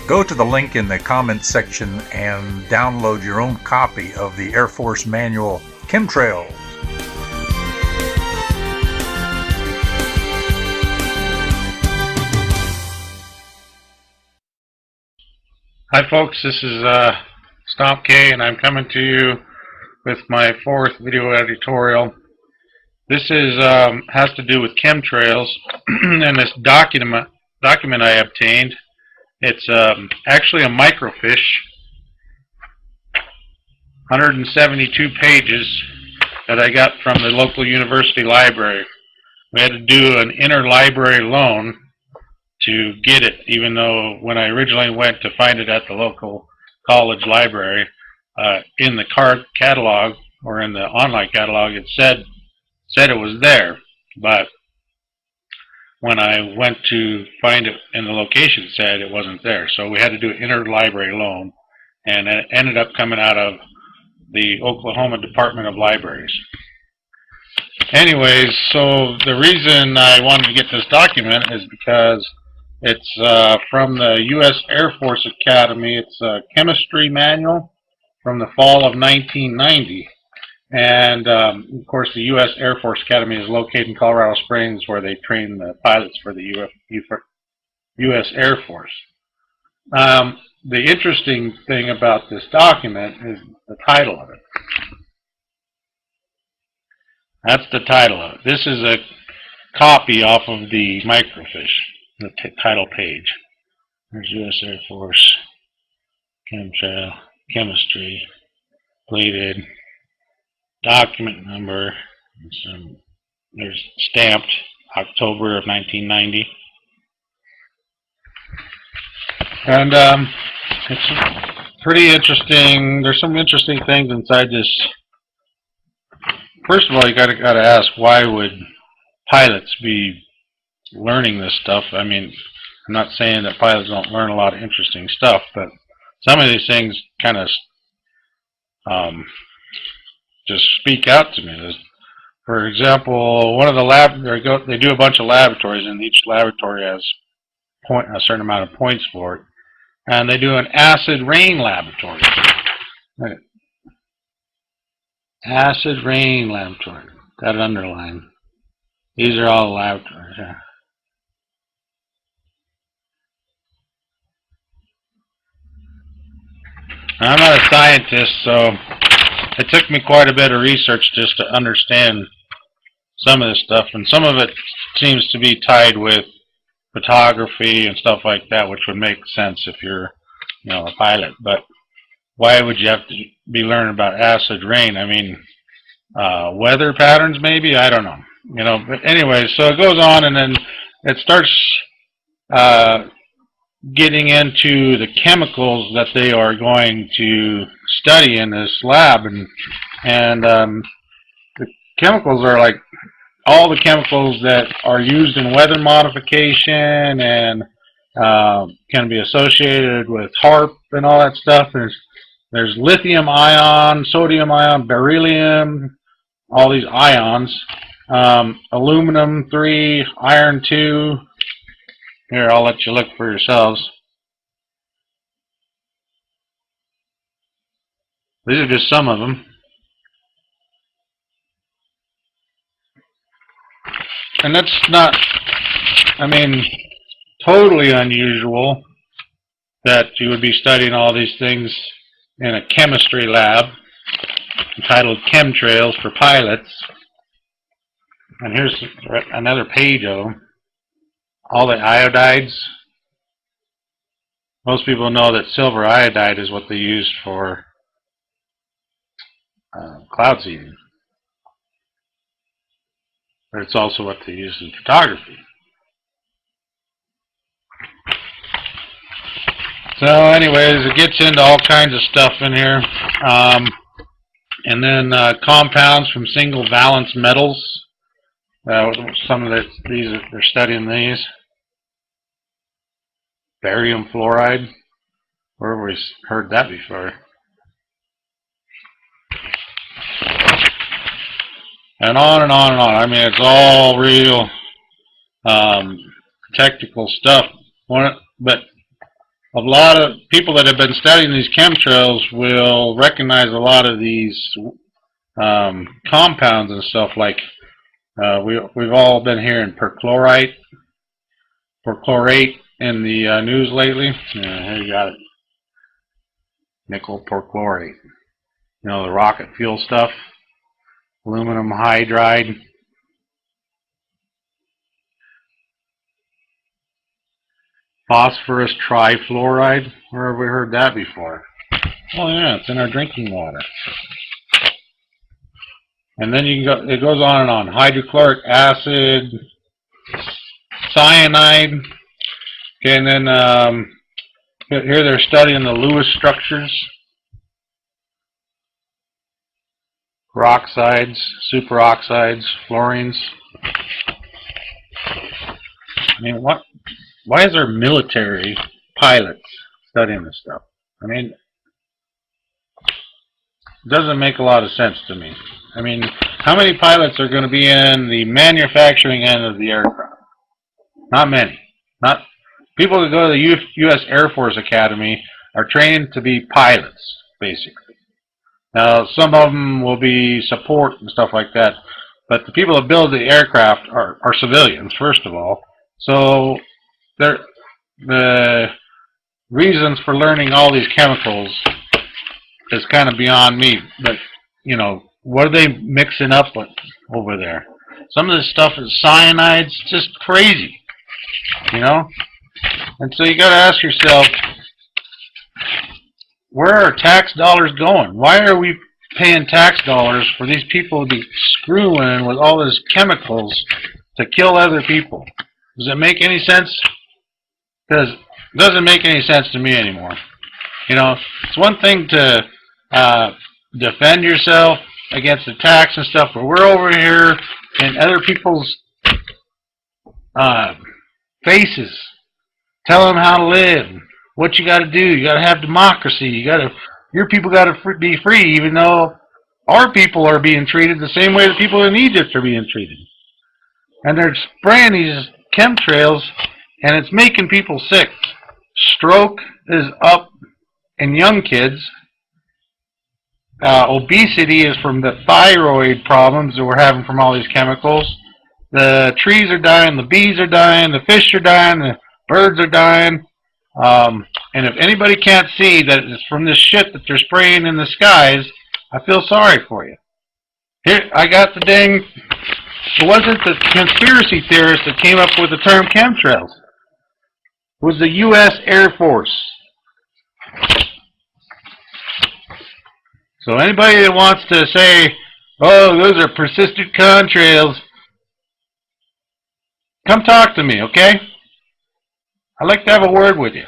Go to the link in the comments section and download your own copy of the Air Force manual, Chemtrails. Hi folks, this is Stomp K, and I'm coming to you with my fourth video editorial. This is has to do with chemtrails and this document I obtained. It's actually a microfiche, 172 pages that I got from the local university library. We had to do an interlibrary loan to get it, even though when I originally went to find it at the local college library, in the card catalog or in the online catalog, it said it was there, but when I went to find it in the location, it said it wasn't there. So we had to do an interlibrary loan, and it ended up coming out of the Oklahoma Department of Libraries. Anyways, so the reason I wanted to get this document is because it's from the US-Airforce Academy. It's a chemistry manual from the fall of 1990. And, of course, the US-Airforce Academy is located in Colorado Springs, where they train the pilots for the US-Airforce. The interesting thing about this document is the title of it. That's the title of it. This is a copy off of the microfiche, the title page. There's US-Airforce, Chemtrail, Chemistry, plated, document number. There's stamped October of 1990, and it's pretty interesting. There's some interesting things inside this. First of all, you gotta ask, why would pilots be learning this stuff? I mean, I'm not saying that pilots don't learn a lot of interesting stuff, but some of these things kind of just speak out to me. For example, one of the they do a bunch of laboratories, and each laboratory has a certain amount of points for it, and they do an acid rain laboratory. Right. Acid rain laboratory. Got it underlined. These are all laboratories. Yeah. I'm not a scientist, so it took me quite a bit of research just to understand some of this stuff, and some of it seems to be tied with photography and stuff like that, which would make sense if you're, a pilot. But why would you have to be learning about acid rain? I mean, weather patterns maybe? I don't know. But anyway, so it goes on, and then it starts getting into the chemicals that they are going to study in this lab, and the chemicals are like all the chemicals that are used in weather modification and can be associated with HAARP and all that stuff. There's lithium ion, sodium ion, beryllium, all these ions, aluminum 3, iron 2. Here, I'll let you look for yourselves. These are just some of them. And that's not, totally unusual that you would be studying all these things in a chemistry lab entitled Chemtrails for Pilots. And here's another page of them. All the iodides. Most people know that silver iodide is what they use for cloud seeding. But it's also what they use in photography. So anyways, it gets into all kinds of stuff in here. And then compounds from single valence metals. Some of they're studying these. Barium fluoride. Where have we heard that before? And on and on and on. I mean, it's all real technical stuff. But a lot of people that have been studying these chemtrails will recognize a lot of these compounds and stuff like we've all been hearing perchlorate in the news lately. Here you got it. Nickel perchlorate. You know, the rocket fuel stuff. Aluminum hydride. Phosphorus trifluoride. Where have we heard that before? Oh yeah, it's in our drinking water. And then you can go, it goes on and on. Hydrochloric acid, cyanide. Okay, and then here they're studying the Lewis structures. Peroxides, superoxides, fluorines. I mean, why is there military pilots studying this stuff? I mean, it doesn't make a lot of sense to me. I mean, how many pilots are going to be in the manufacturing end of the aircraft? Not many. Not people that go to the US-Airforce Academy are trained to be pilots, basically. Now, some of them will be support and stuff like that, but the people that build the aircraft are civilians, first of all. So the reasons for learning all these chemicals is kind of beyond me. But, you know, what are they mixing up with over there? Some of this stuff is cyanides, just crazy, you know? And so you got to ask yourself, where are tax dollars going? Why are we paying tax dollars for these people to be screwing with all these chemicals to kill other people? Does it make any sense? Because it doesn't make any sense to me anymore. You know, it's one thing to defend yourself against attacks and stuff, but we're over here in other people's faces, telling them how to live, what you got to do. You got to have democracy. Your people got to be free, even though our people are being treated the same way the people in Egypt are being treated. And they're spraying these chemtrails, and it's making people sick. Stroke is up in young kids. Obesity is from the thyroid problems that we're having from all these chemicals. The trees are dying, the bees are dying, the fish are dying, the birds are dying. And if anybody can't see that it's from this shit that they're spraying in the skies, I feel sorry for you. Here, I got the dang... It wasn't the conspiracy theorists that came up with the term chemtrails. It was the US-Airforce. So anybody that wants to say, oh, those are persistent contrails, come talk to me, okay? I'd like to have a word with you.